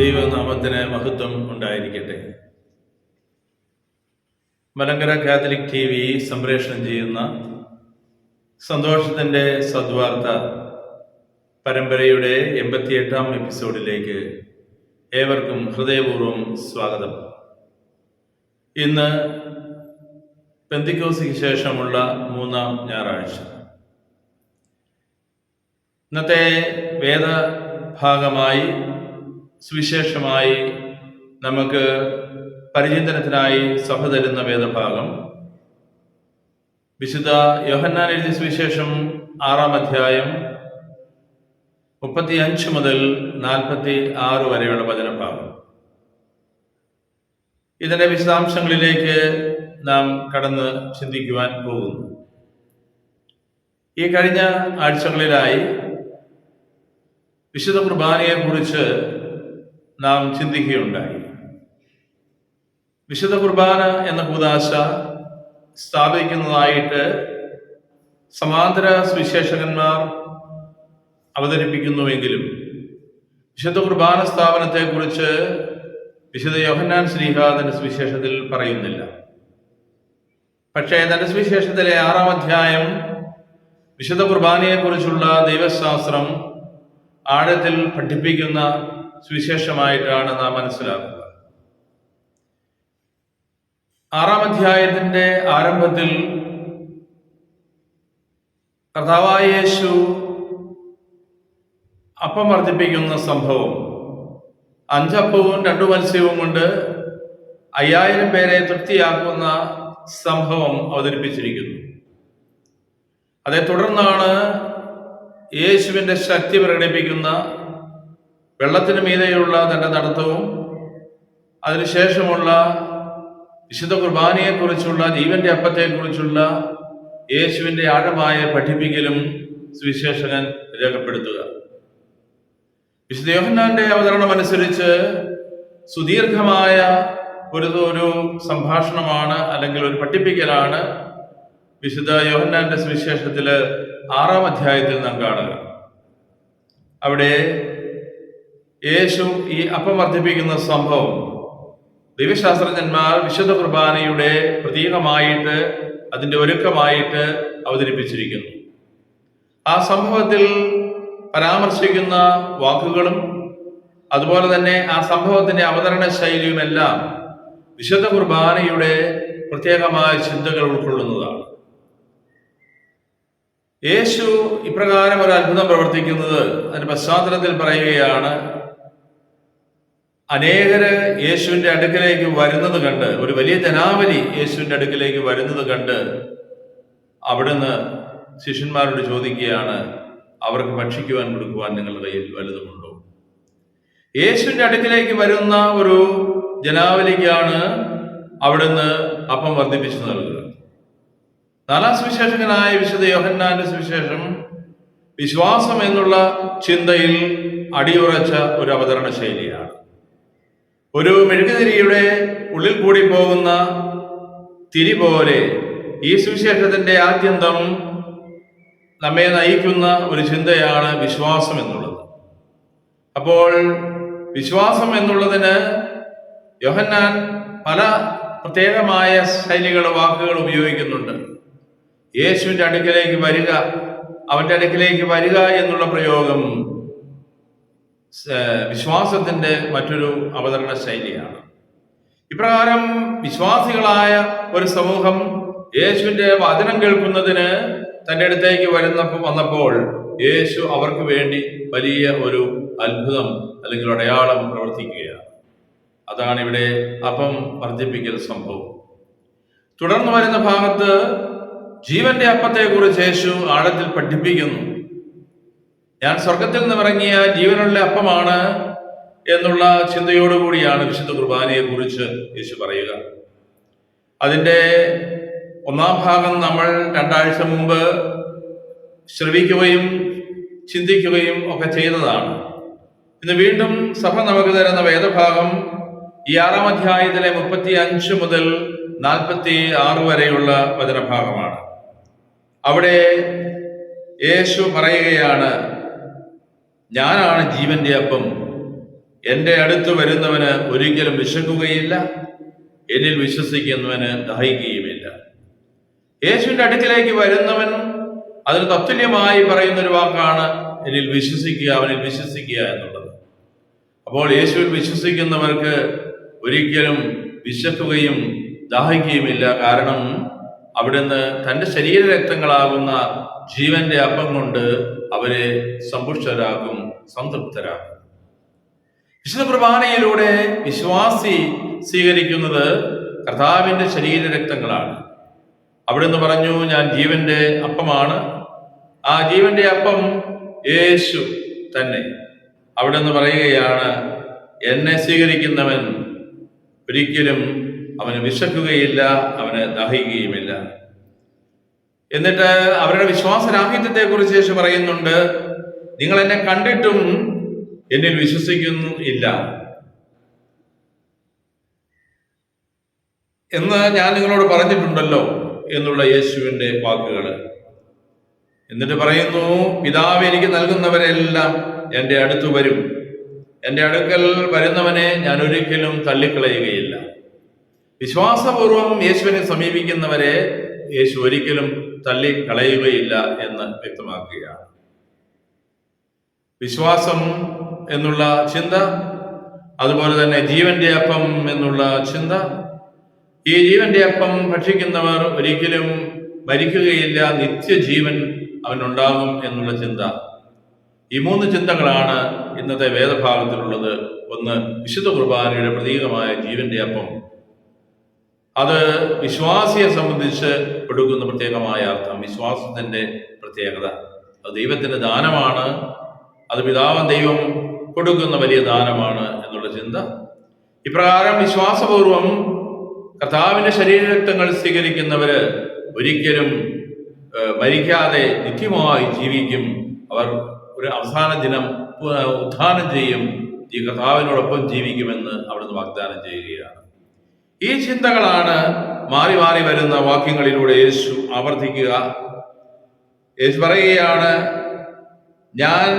ദൈവനാമത്തിന് മഹത്വം ഉണ്ടായിരിക്കട്ടെ. മലങ്കര കാത്തലിക് TV സംപ്രേഷണം ചെയ്യുന്ന സന്തോഷത്തിൻ്റെ സദ്വാർത്ത പരമ്പരയുടെ 88-ാം എപ്പിസോഡിലേക്ക് ഏവർക്കും ഹൃദയപൂർവ്വം സ്വാഗതം. ഇന്ന് പെന്തിക്കോസ്തിക്ക് ശേഷമുള്ള 3-ാം ഞായറാഴ്ച. ഇന്നത്തെ വേദഭാഗമായി സുവിശേഷമായി നമുക്ക് പരിചിന്തനത്തിനായി സഭ തരുന്ന വേദഭാഗം വിശുദ്ധ യോഹന്നാൻ എഴുതിയ സുവിശേഷം 6-ാം അധ്യായം 35 മുതൽ 46 വരെയുള്ള വചനഭാഗം. ഇതിൻ്റെ വിശദാംശങ്ങളിലേക്ക് നാം കടന്ന് ചിന്തിക്കുവാൻ പോകുന്നു. ഈ കഴിഞ്ഞ ആഴ്ചകളിലായി വിശുദ്ധ കുർബാനയെക്കുറിച്ച് നാം ചിന്തിക്കുകയുണ്ടായി. വിശുദ്ധ കുർബാന എന്ന കൂദാശ സ്ഥാപിക്കുന്നതായിട്ട് സമാന്തര സുവിശേഷകന്മാർ അവതരിപ്പിക്കുന്നുവെങ്കിലും വിശുദ്ധ കുർബാന സ്ഥാപനത്തെക്കുറിച്ച് വിശുദ്ധ യോഹന്നാൻ ശ്ലീഹ തന്റെ സുവിശേഷത്തിൽ പറയുന്നില്ല. പക്ഷേ തന്റെ സുവിശേഷത്തിലെ 6-ാം അധ്യായം വിശുദ്ധ കുർബാനയെക്കുറിച്ചുള്ള ദൈവശാസ്ത്രം ആഴത്തിൽ പഠിപ്പിക്കുന്ന സുവിശേഷമായിട്ടാണ് നാം മനസ്സിലാക്കുക. 6-ാം അധ്യായത്തിന്റെ ആരംഭത്തിൽ കർത്താവായ യേശു അപ്പം വർദ്ധിപ്പിക്കുന്ന സംഭവം, 5 അപ്പവും 2 മത്സ്യവും കൊണ്ട് 5000 പേരെ തൃപ്തിയാക്കുന്ന സംഭവം അവതരിപ്പിച്ചിരിക്കുന്നു. അതേ തുടർന്നാണ് യേശുവിൻ്റെ ശക്തി പ്രകടിപ്പിക്കുന്ന വെള്ളത്തിന് മീതെയുള്ള തൻ്റെ നടത്തവും അതിനുശേഷമുള്ള വിശുദ്ധ കുർബാനയെക്കുറിച്ചുള്ള ജീവന്റെ അപ്പത്തെക്കുറിച്ചുള്ള യേശുവിൻ്റെ ആഴമായ പഠിപ്പിക്കലും സുവിശേഷകൻ രേഖപ്പെടുത്തുക. വിശുദ്ധ യോഹന്നാന്റെ അവതരണം അനുസരിച്ച് സുദീർഘമായ ഒരു സംഭാഷണമാണ് അല്ലെങ്കിൽ ഒരു പഠിപ്പിക്കലാണ് വിശുദ്ധ യോഹന്നാന്റെ സുവിശേഷത്തില് 6-ാം അധ്യായത്തിൽ നാം കാണുക. അവിടെ യേശു ഈ അപ്പം വർദ്ധിപ്പിക്കുന്ന സംഭവം ദൈവശാസ്ത്രജ്ഞന്മാർ വിശുദ്ധ കുർബാനയുടെ പ്രതീകമായിട്ട്, അതിൻ്റെ ഒരുക്കമായിട്ട് അവതരിപ്പിച്ചിരിക്കുന്നു. ആ സംഭവത്തിൽ പരാമർശിക്കുന്ന വാക്കുകളും അതുപോലെ തന്നെ ആ സംഭവത്തിന്റെ അവതരണ ശൈലിയുമെല്ലാം വിശുദ്ധ കുർബാനയുടെ പ്രത്യേകമായ ചിന്തകൾ ഉൾക്കൊള്ളുന്നതാണ്. യേശു ഇപ്രകാരം ഒരു അത്ഭുതം പ്രവർത്തിക്കുന്നത് അതിന്റെ പശ്ചാത്തലത്തിൽ പറയുകയാണ്. അനേകര് യേശുവിന്റെ അടുക്കലേക്ക് വരുന്നത് കണ്ട്, ഒരു വലിയ ജനാവലി യേശുവിന്റെ അടുക്കലേക്ക് വരുന്നത് കണ്ട് അവിടുന്ന് ശിഷ്യന്മാരോട് ചോദിക്കുകയാണ്, അവർക്ക് ഭക്ഷിക്കുവാൻ കൊടുക്കുവാൻ നിങ്ങളുടെ കയ്യിൽ വലുതുമുണ്ടോ? യേശുവിന്റെ അടുക്കലേക്ക് വരുന്ന ഒരു ജനാവലിക്കാണ് അവിടുന്ന് അപ്പം വർദ്ധിപ്പിച്ചു നൽകുക. 4-ാം സുവിശേഷകനായ വിശുദ്ധ യോഹന്നാന്റെ സുവിശേഷം വിശ്വാസം എന്നുള്ള ചിന്തയിൽ അടിയുറച്ച ഒരു അവതരണ ശൈലിയാണ്. ഒരു മെഴുകുതിരിയുടെ ഉള്ളിൽ കൂടി പോകുന്ന തിരി പോലെ ഈ സുവിശേഷത്തിന്റെ ആദ്യന്തം നമ്മെ നയിക്കുന്ന ഒരു ചിന്തയാണ് വിശ്വാസം എന്നുള്ളത്. അപ്പോൾ വിശ്വാസം എന്നുള്ളതിന് യോഹന്നാൻ പല പ്രത്യേകമായ ശൈലികൾ, വാക്കുകൾ ഉപയോഗിക്കുന്നുണ്ട്. യേശുവിന്റെ അടുക്കലേക്ക് വരിക, അവന്റെ അടുക്കലേക്ക് വരിക എന്നുള്ള പ്രയോഗം വിശ്വാസത്തിന്റെ മറ്റൊരു അവതരണ ശൈലിയാണ്. ഇപ്രകാരം വിശ്വാസികളായ ഒരു സമൂഹം യേശുവിന്റെ വചനം കേൾക്കുന്നതിന് തൻ്റെ അടുത്തേക്ക് വന്നപ്പോൾ യേശു അവർക്ക് വേണ്ടി വലിയ ഒരു അത്ഭുതം അല്ലെങ്കിൽ അടയാളം പ്രവർത്തിക്കുകയാണ്. അതാണ് ഇവിടെ അപ്പം വർദ്ധിപ്പിക്കൽ സംഭവം. തുടർന്ന് വരുന്ന ഭാഗത്ത് ജീവന്റെ അപ്പത്തെക്കുറിച്ച് യേശു ആഴത്തിൽ പഠിപ്പിക്കുന്നു. ഞാൻ സ്വർഗത്തിൽ നിന്നിറങ്ങിയ ജീവനുള്ള അപ്പമാണ് എന്നുള്ള ചിന്തയോടുകൂടിയാണ് വിശുദ്ധ കുർബാനയെ കുറിച്ച് യേശു പറയുക. അതിൻ്റെ 1-ാം ഭാഗം നമ്മൾ 2 ആഴ്ച മുമ്പ് ശ്രവിക്കുകയും ചിന്തിക്കുകയും ഒക്കെ ചെയ്തതാണ്. ഇന്ന് വീണ്ടും സഭ നമുക്ക് തരുന്ന വേദഭാഗം ഈ 6-ാം അധ്യായത്തിലെ 35 മുതൽ 46 വരെയുള്ള വചനഭാഗമാണ്. അവിടെ യേശു പറയുകയാണ്, ഞാനാണ് ജീവന്റെ അപ്പം, എൻ്റെ അടുത്ത് വരുന്നവന് ഒരിക്കലും വിശക്കുകയില്ല, എന്നിൽ വിശ്വസിക്കുന്നവന് ദാഹിക്കുകയുമില്ല. യേശുവിൻ്റെ അടുക്കിലേക്ക് വരുന്നവൻ അതിന് തത്തുല്യമായി പറയുന്നൊരു വാക്കാണ് എന്നിൽ വിശ്വസിക്കുക, അവനിൽ വിശ്വസിക്കുക എന്നുള്ളത്. അപ്പോൾ യേശുവിൽ വിശ്വസിക്കുന്നവർക്ക് ഒരിക്കലും വിശക്കുകയും ദാഹിക്കുകയുമില്ല. കാരണം അവിടുന്ന് തൻ്റെ ശരീരരക്തങ്ങളാകുന്ന ജീവന്റെ അപ്പം കൊണ്ട് അവരെ സമ്പുഷ്ടരാകും, സംതൃപ്തരാകും. വിശുദ്ധ കുർബാനയിലൂടെ വിശ്വാസി സ്വീകരിക്കുന്നത് കർത്താവിൻ്റെ ശരീരരക്തങ്ങളാണ്. അവിടുന്ന് പറഞ്ഞു, ഞാൻ ജീവന്റെ അപ്പമാണ്. ആ ജീവന്റെ അപ്പം യേശു തന്നെ. അവിടുന്ന് പറയുകയാണ്, എന്നെ സ്വീകരിക്കുന്നവൻ ഒരിക്കലും അവന് വിശക്കുകയില്ല, അവന് ദാഹിക്കുകയുമില്ല. എന്നിട്ട് അവരുടെ വിശ്വാസരാഹിത്യത്തെ കുറിച്ച് യേശു പറയുന്നുണ്ട്, നിങ്ങൾ എന്നെ കണ്ടിട്ടും എന്നിൽ വിശ്വസിക്കുന്നു ഇല്ല എന്ന് ഞാൻ നിങ്ങളോട് പറഞ്ഞിട്ടുണ്ടല്ലോ എന്നുള്ള യേശുവിൻ്റെ വാക്കുകൾ. എന്നിട്ട് പറയുന്നു, പിതാവ് എനിക്ക് നൽകുന്നവരെല്ലാം എൻ്റെ അടുത്ത് വരും, എൻ്റെ അടുക്കൽ വരുന്നവനെ ഞാൻ ഒരിക്കലും തള്ളിക്കളയുകയില്ല. വിശ്വാസപൂർവം യേശുവിനെ സമീപിക്കുന്നവരെ യേശു ഒരിക്കലും തള്ളിക്കളയുകയില്ല എന്ന് വ്യക്തമാക്കുകയാണ്. വിശ്വാസം എന്നുള്ള ചിന്ത, അതുപോലെ തന്നെ ജീവന്റെ അപ്പം എന്നുള്ള ചിന്ത. ഈ ജീവന്റെ അപ്പം ഭക്ഷിക്കുന്നവർ ഒരിക്കലും മരിക്കുകയില്ല, നിത്യജീവൻ അവനുണ്ടാകും എന്നുള്ള ചിന്ത. ഈ മൂന്ന് ചിന്തകളാണ് ഇന്നത്തെ വേദഭാഗത്തിലുള്ളത്. ഒന്ന്, വിശുദ്ധ കുർബാനയുടെ പ്രതീകമായ ജീവന്റെ അപ്പം. അത് വിശ്വാസിയെ സംബന്ധിച്ച് കൊടുക്കുന്ന പ്രത്യേകമായ അർത്ഥം, വിശ്വാസത്തിന്റെ പ്രത്യേകത. അത് ദൈവത്തിന്റെ ദാനമാണ്, അത് പിതാവൻ ദൈവം കൊടുക്കുന്ന വലിയ ദാനമാണ് എന്നുള്ള ചിന്ത. ഇപ്രകാരം വിശ്വാസപൂർവം കർത്താവിന്റെ ശരീരരക്തങ്ങൾ സ്വീകരിക്കുന്നവര് ഒരിക്കലും മരിക്കാതെ നിത്യമായി ജീവിക്കും. അവർ ഒരു അവസാന ദിനം ഉത്ഥാനം ചെയ്യും, ഈ കർത്താവിനോടൊപ്പം ജീവിക്കുമെന്ന് അവിടുന്ന് വാഗ്ദാനം ചെയ്യുകയാണ്. ഈ ചിന്തകളാണ് മാറി മാറി വരുന്ന വാക്യങ്ങളിലൂടെ യേശു ആവർത്തിക്കുക. യേശു പറയുകയാണ്, ഞാൻ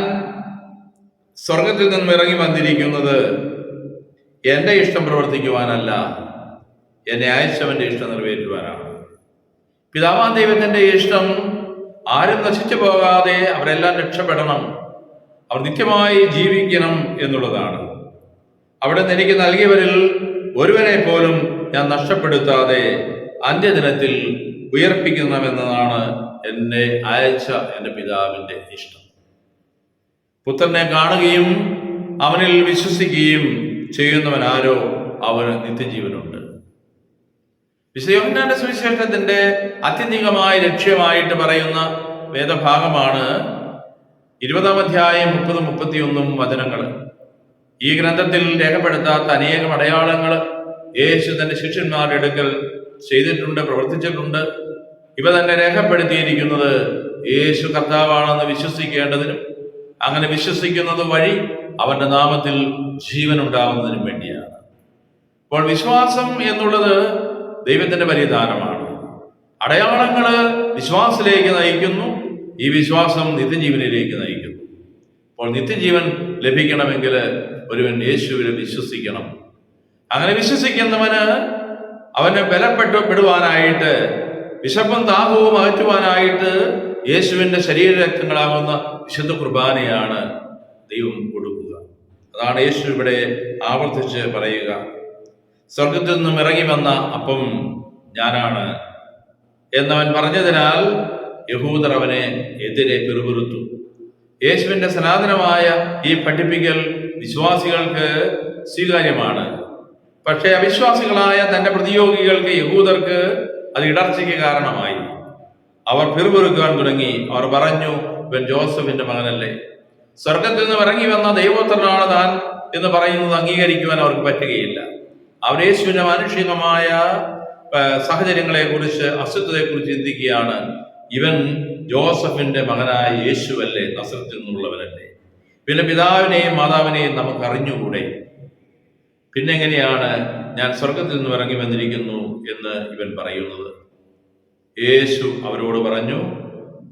സ്വർഗത്തിൽ നിന്നും ഇറങ്ങി വന്നിരിക്കുന്നത് എൻ്റെ ഇഷ്ടം പ്രവർത്തിക്കുവാനല്ല, എന്നെ അയച്ചവന്റെ ഇഷ്ടം നിറവേറ്റുവാനാണ്. പിതാവാൻ ദൈവത്തിന്റെ ഇഷ്ടം ആരും നശിച്ചു പോകാതെ അവരെല്ലാം രക്ഷപ്പെടണം, അവർ നിത്യമായി ജീവിക്കണം എന്നുള്ളതാണ്. അവിടെ നിന്ന് എനിക്ക് നൽകിയവരിൽ ഒരുവനെ പോലും ഞാൻ നഷ്ടപ്പെടുത്താതെ അന്ത്യദിനത്തിൽ ഉയർപ്പിക്കണമെന്നതാണ് എന്നെ അയച്ച എൻ്റെ പിതാവിൻ്റെ ഇഷ്ടം. പുത്രനെ കാണുകയും അവനിൽ വിശ്വസിക്കുകയും ചെയ്യുന്നവൻ ആരോ അവന് നിത്യജീവനുണ്ട്. വിശുദ്ധ യോഹന്നാന്റെ സുവിശേഷത്തിന്റെ ആത്യന്തികമായ ലക്ഷ്യമായിട്ട് പറയുന്ന വേദഭാഗമാണ് 20-ാം അധ്യായം 30-31 വചനങ്ങൾ. ഈ ഗ്രന്ഥത്തിൽ രേഖപ്പെടുത്താത്ത അനേകം അടയാളങ്ങൾ യേശു തന്റെ ശിഷ്യന്മാരുടെ അടുക്കൽ ചെയ്തിട്ടുണ്ട്, പ്രവർത്തിച്ചിട്ടുണ്ട്. ഇവ തന്നെ രേഖപ്പെടുത്തിയിരിക്കുന്നത് യേശു കർത്താവാണെന്ന് വിശ്വസിക്കേണ്ടതിനും അങ്ങനെ വിശ്വസിക്കുന്നത് വഴി അവന്റെ നാമത്തിൽ ജീവൻ ഉണ്ടാകുന്നതിനും വേണ്ടിയാണ്. അപ്പോൾ വിശ്വാസം എന്നുള്ളത് ദൈവത്തിന്റെ വലിയ ദാനമാണ്. അടയാളങ്ങള് വിശ്വാസത്തിലേക്ക് നയിക്കുന്നു, ഈ വിശ്വാസം നിത്യജീവനിലേക്ക് നയിക്കുന്നു. അപ്പോൾ നിത്യജീവൻ ലഭിക്കണമെങ്കിൽ ഒരുവൻ യേശുവിൽ വിശ്വസിക്കണം. അങ്ങനെ വിശ്വസിക്കുന്നവന് അവനെ ബലപ്പെടപ്പെടുവാനായിട്ട്, വിശപ്പും ദാഹവും അകറ്റുവാനായിട്ട് യേശുവിന്റെ ശരീരരക്തങ്ങളാകുന്ന വിശുദ്ധ കുർബാനയാണ് ദൈവം കൊടുക്കുക. അതാണ് യേശു ഇവിടെ ആവർത്തിച്ച് പറയുക. സ്വർഗത്തിൽ നിന്നും ഇറങ്ങി വന്ന അപ്പം ഞാനാണ് എന്നവൻ പറഞ്ഞതിനാൽ യഹൂദർ അവനെ എതിരെ പിറുപിറുത്തു. യേശുവിന്റെ സനാതനമായ ഈ പഠിപ്പിക്കൽ വിശ്വാസികൾക്ക് സ്വീകാര്യമാണ്. പക്ഷേ അവിശ്വാസികളായ തന്റെ പ്രതിയോഗികൾക്ക്, യഹൂദർക്ക് അത് ഇടർച്ചയ്ക്ക് കാരണമായി. അവർ പിറുപിറുക്കാൻ തുടങ്ങി. അവർ പറഞ്ഞു, ഇവൻ ജോസഫിന്റെ മകനല്ലേ? സ്വർഗത്തിൽ നിന്ന് ഇറങ്ങി വന്ന ദൈവപുത്രനാണ് താൻ എന്ന് പറയുന്നത് അംഗീകരിക്കുവാൻ അവർക്ക് പറ്റുകയില്ല. അവർ യേശുവിന്റെ മാനുഷികമായ സാഹചര്യങ്ങളെ കുറിച്ച്, അസ്തിത്വത്തെ കുറിച്ച് ചിന്തിക്കുകയാണ്. ഇവൻ ജോസഫിന്റെ മകനായ യേശുവല്ലേ, നസറത്തിൽ നിന്നുള്ളവനല്ലേ? പിന്നെ പിതാവിനെയും മാതാവിനെയും നമുക്ക് അറിഞ്ഞുകൂടെ? പിന്നെ എങ്ങനെയാണ് ഞാൻ സ്വർഗത്തിൽ നിന്ന് ഇറങ്ങി വന്നിരിക്കുന്നു എന്ന് ഇവൻ പറയുന്നത്? യേശു അവരോട് പറഞ്ഞു,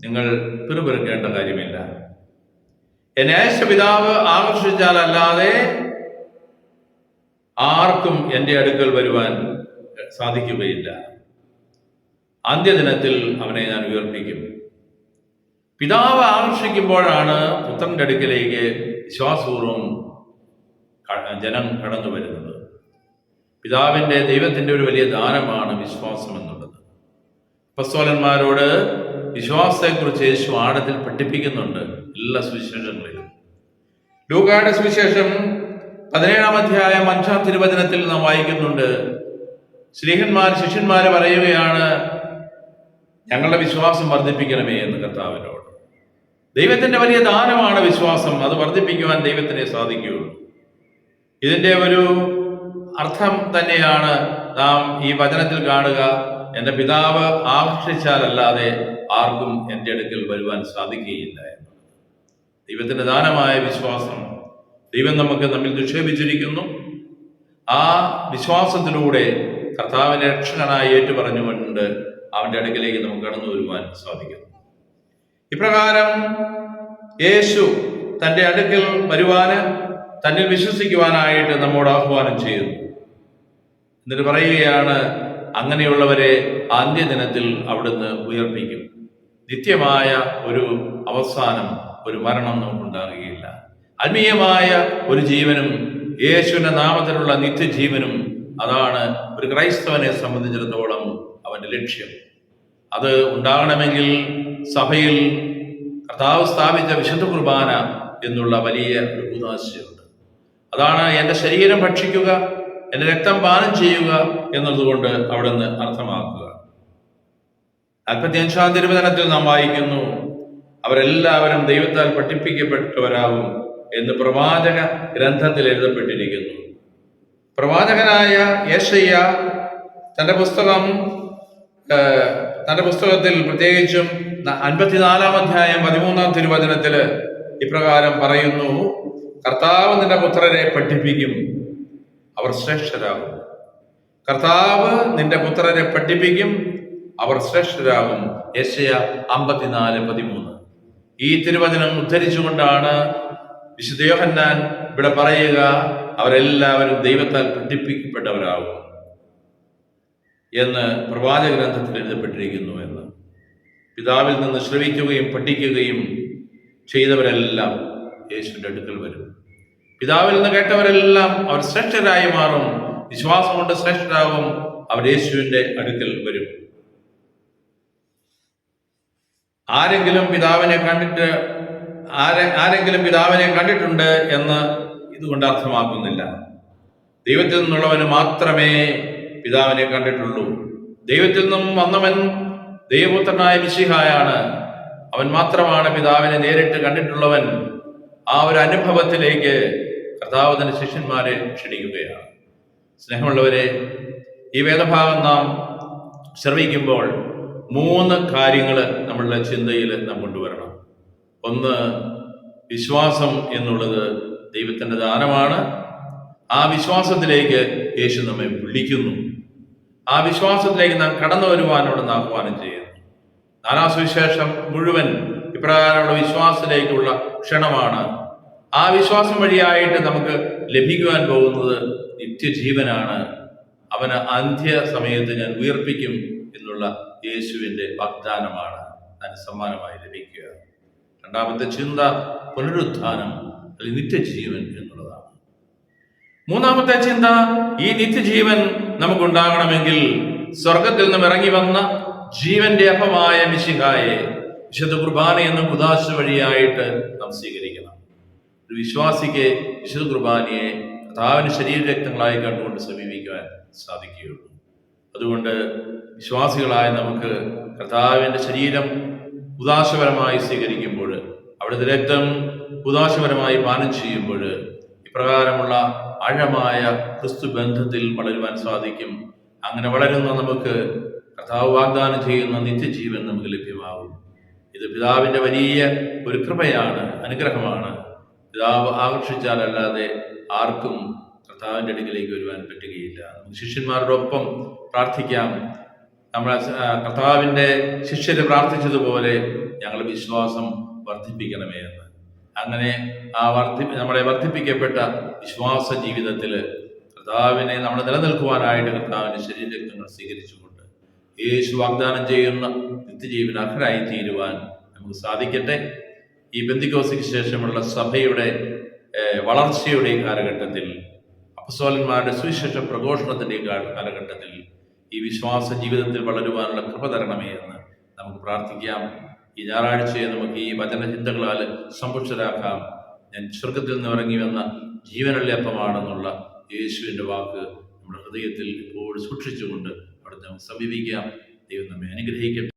നിങ്ങൾ പിറുപിറുക്കേണ്ട കാര്യമില്ല. എന്നെ അയച്ച പിതാവ് ആകർഷിച്ചാലല്ലാതെ ആർക്കും എൻ്റെ അടുക്കൽ വരുവാൻ സാധിക്കുകയില്ല. അന്ത്യദിനത്തിൽ അവനെ ഞാൻ ഉയർപ്പിക്കും. പിതാവ് ആകർഷിക്കുമ്പോഴാണ് പുത്രന്റെ അടുക്കലേക്ക് വിശ്വാസപൂർവം ജനം കടന്നു വരുന്നത്. പിതാവിൻ്റെ ദൈവത്തിൻ്റെ ഒരു വലിയ ദാനമാണ് വിശ്വാസം എന്നുള്ളത്. അപ്പോസ്തലന്മാരോട് വിശ്വാസത്തെക്കുറിച്ച് യേശു ആഴത്തിൽ പഠിപ്പിക്കുന്നുണ്ട് എല്ലാ സുവിശേഷങ്ങളിലും. ലൂക്കായുടെ സുവിശേഷം 17-ാം അധ്യായം 5-ാം തിരുവചനത്തിൽ നാം വായിക്കുന്നുണ്ട്, ശിഷ്യന്മാര് പറയുകയാണ്, ഞങ്ങളുടെ വിശ്വാസം വർദ്ധിപ്പിക്കണമേ എന്ന് കർത്താവിനോട്. ദൈവത്തിന്റെ വലിയ ദാനമാണ് വിശ്വാസം. അത് വർദ്ധിപ്പിക്കുവാൻ ദൈവത്തിനെ സാധിക്കുകയുള്ളൂ. ഇതിന്റെ ഒരു അർത്ഥം തന്നെയാണ് നാം ഈ വചനത്തിൽ കാണുക, എൻ്റെ പിതാവ് ആകർഷിച്ചാലല്ലാതെ ആർക്കും എൻ്റെ അടുക്കൽ വരുവാൻ സാധിക്കുകയില്ല എന്ന്. ദൈവത്തിന്റെ ദാനമായ വിശ്വാസം ദൈവം നമ്മിൽ നിക്ഷേപിച്ചിരിക്കുന്നു. ആ വിശ്വാസത്തിലൂടെ കർത്താവിനെ രക്ഷകനായി ഏറ്റുപറഞ്ഞുകൊണ്ട് അവന്റെ അടുക്കലേക്ക് നമുക്ക് കടന്നു വരുവാൻ സാധിക്കും. ഇപ്രകാരം യേശു തൻ്റെ അടുക്കൽ വരുവാന്, തന്നിൽ വിശ്വസിക്കുവാനായിട്ട് നമ്മോട് ആഹ്വാനം ചെയ്യുന്നു. എന്നിട്ട് പറയുകയാണ്, അങ്ങനെയുള്ളവരെ അന്ത്യദിനത്തിൽ അവിടുന്ന് ഉയർപ്പിക്കും. നിത്യമായ ഒരു അവസാനം, ഒരു മരണം നമുക്കുണ്ടാകുകയില്ല. ആത്മീയമായ ഒരു ജീവനും യേശുവിന്റെ നാമത്തിലുള്ള നിത്യജീവനും, അതാണ് ഒരു ക്രൈസ്തവനെ സംബന്ധിച്ചിടത്തോളം അവന്റെ ലക്ഷ്യം. അത് ഉണ്ടാകണമെങ്കിൽ സഭയിൽ കർത്താവ് സ്ഥാപിച്ച വിശുദ്ധ കുർബാന എന്നുള്ള വലിയ ഒരു ഉദാശയുണ്ട്. അതാണ് എൻ്റെ ശരീരം ഭക്ഷിക്കുക, എൻ്റെ രക്തം പാനം ചെയ്യുക എന്നതുകൊണ്ട് അവിടുന്ന് അർത്ഥമാക്കുക. 45-ാം തിരുവചനത്തിൽ നാം വായിക്കുന്നു, അവരെല്ലാവരും ദൈവത്താൽ പഠിപ്പിക്കപ്പെട്ടവരാകും എന്ന് പ്രവാചക ഗ്രന്ഥത്തിൽ എഴുതപ്പെട്ടിരിക്കുന്നു. പ്രവാചകനായ യെശയ്യ തന്റെ പുസ്തകത്തിൽ പ്രത്യേകിച്ചും 54-ാം അധ്യായം 13-ാം തിരുവചനത്തില് ഇപ്രകാരം പറയുന്നു, കർത്താവ് നിന്റെ പുത്രരെ പഠിപ്പിക്കും, അവർ ശ്രേഷ്ഠരാകും. കർത്താവ് നിന്റെ പുത്രരെ പഠിപ്പിക്കും, അവർ ശ്രേഷ്ഠരാകും. യെശയ്യ 54:13. ഈ തിരുവചനം ഉദ്ധരിച്ചുകൊണ്ടാണ് വിശുദ്ധ യോഹന്നാൻ ഇവിടെ പറയുക, അവരെല്ലാവരും ദൈവത്താൽ പഠിപ്പിക്കപ്പെട്ടവരാകും എന്ന് പ്രവാചക ഗ്രന്ഥത്തിൽ എഴുതപ്പെട്ടിരിക്കുന്നു എന്ന്. പിതാവിൽ നിന്ന് ശ്രവിക്കുകയും പഠിക്കുകയും ചെയ്തവരെല്ലാം യേശുവിന്റെ അടുക്കൽ വരും. പിതാവിൽ നിന്ന് കേട്ടവരെല്ലാം അവർ ശ്രേഷ്ഠരായി മാറും. വിശ്വാസം കൊണ്ട് ശ്രേഷ്ഠരാകും. അവർ യേശുവിന്റെ അടുക്കൽ വരും. ആരെങ്കിലും പിതാവിനെ കണ്ടിട്ടുണ്ട് എന്ന് ഇതുകൊണ്ട് അർത്ഥമാക്കുന്നില്ല. ദൈവത്തിൽ നിന്നുള്ളവന് മാത്രമേ പിതാവിനെ കണ്ടിട്ടുള്ളൂ. ദൈവത്തിൽ നിന്നും വന്നവൻ ദൈവപുത്രനായ മിശിഹായാണ്. അവൻ മാത്രമാണ് പിതാവിനെ നേരിട്ട് കണ്ടിട്ടുള്ളവൻ. ആ ഒരു അനുഭവത്തിലേക്ക് കർത്താവ് തന്റെ ശിഷ്യന്മാരെ ക്ഷണിക്കുകയാണ്. സ്നേഹമുള്ളവരെ, ഈ വേദഭാഗം നാം ശ്രവിക്കുമ്പോൾ 3 കാര്യങ്ങൾ നമ്മളുടെ ചിന്തയിൽ നാം കൊണ്ടുവരണം. ഒന്ന്, വിശ്വാസം എന്നുള്ളത് ദൈവത്തിന്റെ ദാനമാണ്. ആ വിശ്വാസത്തിലേക്ക് യേശു നമ്മെ വിളിക്കുന്നു. ആ വിശ്വാസത്തിലേക്ക് നാം കടന്നു വരുവാനോട് ആഹ്വാനം ചെയ്യുന്നു. 4-ാം സുവിശേഷം മുഴുവൻ ഇപ്രകാരമുള്ള വിശ്വാസത്തിലേക്കുള്ള ക്ഷണമാണ്. ആ വിശ്വാസം വഴിയായിട്ട് നമുക്ക് ലഭിക്കുവാൻ പോകുന്നത് നിത്യജീവനാണ്. അവന് അന്ത്യ സമയത്ത് ഞാൻ ഉയർപ്പിക്കും എന്നുള്ള യേശുവിന്റെ വാഗ്ദാനമാണ് അതിന് സമ്മാനമായി ലഭിക്കുക. 2ാമത്തെ ചിന്ത പുനരുത്ഥാനം അല്ലെങ്കിൽ നിത്യജീവൻ എന്നുള്ളതാണ്. 3ാമത്തെ ചിന്ത, ഈ നിത്യജീവൻ നമുക്കുണ്ടാകണമെങ്കിൽ സ്വർഗത്തിൽ നിന്നും ഇറങ്ങി വന്ന ജീവന്റെ അപ്പമായ മിശിഹായെ വിശുദ്ധ കുർബാന എന്ന കുദാശ വഴിയായിട്ട് നാം സ്വീകരിക്കണം. ഒരു വിശ്വാസിക്ക് വിശുദ്ധ കുർബാനയെ കർത്താവിന്റെ ശരീരരക്തങ്ങളായി കണ്ടുകൊണ്ട് സമീപിക്കുവാൻ സാധിക്കുകയുള്ളൂ. അതുകൊണ്ട് വിശ്വാസികളായ നമുക്ക് കർത്താവിന്റെ ശരീരം ഉദാശപരമായി സ്വീകരിക്കുമ്പോൾ, അവിടുത്തെ രക്തം ഉദാശപരമായി പാനം ചെയ്യുമ്പോൾ ഇപ്രകാരമുള്ള ആഴമായ ക്രിസ്തു ബന്ധത്തിൽ വളരുവാൻ സാധിക്കും. അങ്ങനെ വളരുന്ന നമുക്ക് കർത്താവ് വാഗ്ദാനം ചെയ്യുന്ന നിത്യജീവൻ നമുക്ക് ലഭ്യമാകും. ഇത് പിതാവിന്റെ വലിയ ഒരു കൃപയാണ്, അനുഗ്രഹമാണ്. പിതാവ് ആകർഷിച്ചാലല്ലാതെ ആർക്കും കർത്താവിന്റെ അടുക്കിലേക്ക് വരുവാൻ പറ്റുകയില്ല. നമുക്ക് ശിഷ്യന്മാരോടൊപ്പം പ്രാർത്ഥിക്കാം. നമ്മൾ കർത്താവിന്റെ ശിഷ്യര് പ്രാർത്ഥിച്ചതുപോലെ ഞങ്ങളുടെ വിശ്വാസം വർദ്ധിപ്പിക്കണമേ എന്ന്. അങ്ങനെ നമ്മളെ വർദ്ധിപ്പിക്കപ്പെട്ട വിശ്വാസ ജീവിതത്തിൽ കർത്താവിനെ നമ്മൾ നിലനിൽക്കുവാനായിട്ട് കർത്താവിൻ്റെ ശരീരരക്തങ്ങൾ സ്വീകരിച്ചുകൊണ്ട് യേശു വാഗ്ദാനം ചെയ്യുന്ന നിത്യജീവൻ അർഹരായി തീരുവാൻ നമുക്ക് സാധിക്കട്ടെ. ഈ പെന്തിക്കോസ്തിക്ക് ശേഷമുള്ള സഭയുടെ വളർച്ചയുടെ കാലഘട്ടത്തിൽ, അപ്പസ്തോലന്മാരുടെ സുവിശേഷ പ്രഘോഷണത്തിൻ്റെ കാലഘട്ടത്തിൽ ഈ വിശ്വാസ ജീവിതത്തിൽ വളരുവാനുള്ള കൃപ തരണമേ എന്ന് നമുക്ക് പ്രാർത്ഥിക്കാം. ഈ ഞായറാഴ്ചയെ നമുക്ക് ഈ വചനചിന്തകളാൽ സമ്പുഷ്ടരാക്കാം. ഞാൻ സ്വർഗത്തിൽ നിന്ന് ഇറങ്ങി വന്ന ജീവനുള്ള അപ്പമാണെന്നുള്ള യേശുവിൻ്റെ വാക്ക് നമ്മുടെ ഹൃദയത്തിൽ എപ്പോഴും സൂക്ഷിച്ചുകൊണ്ട് അവിടെ നമുക്ക് സമീപിക്കാം. ദൈവം നമ്മെ അനുഗ്രഹിക്കട്ടെ.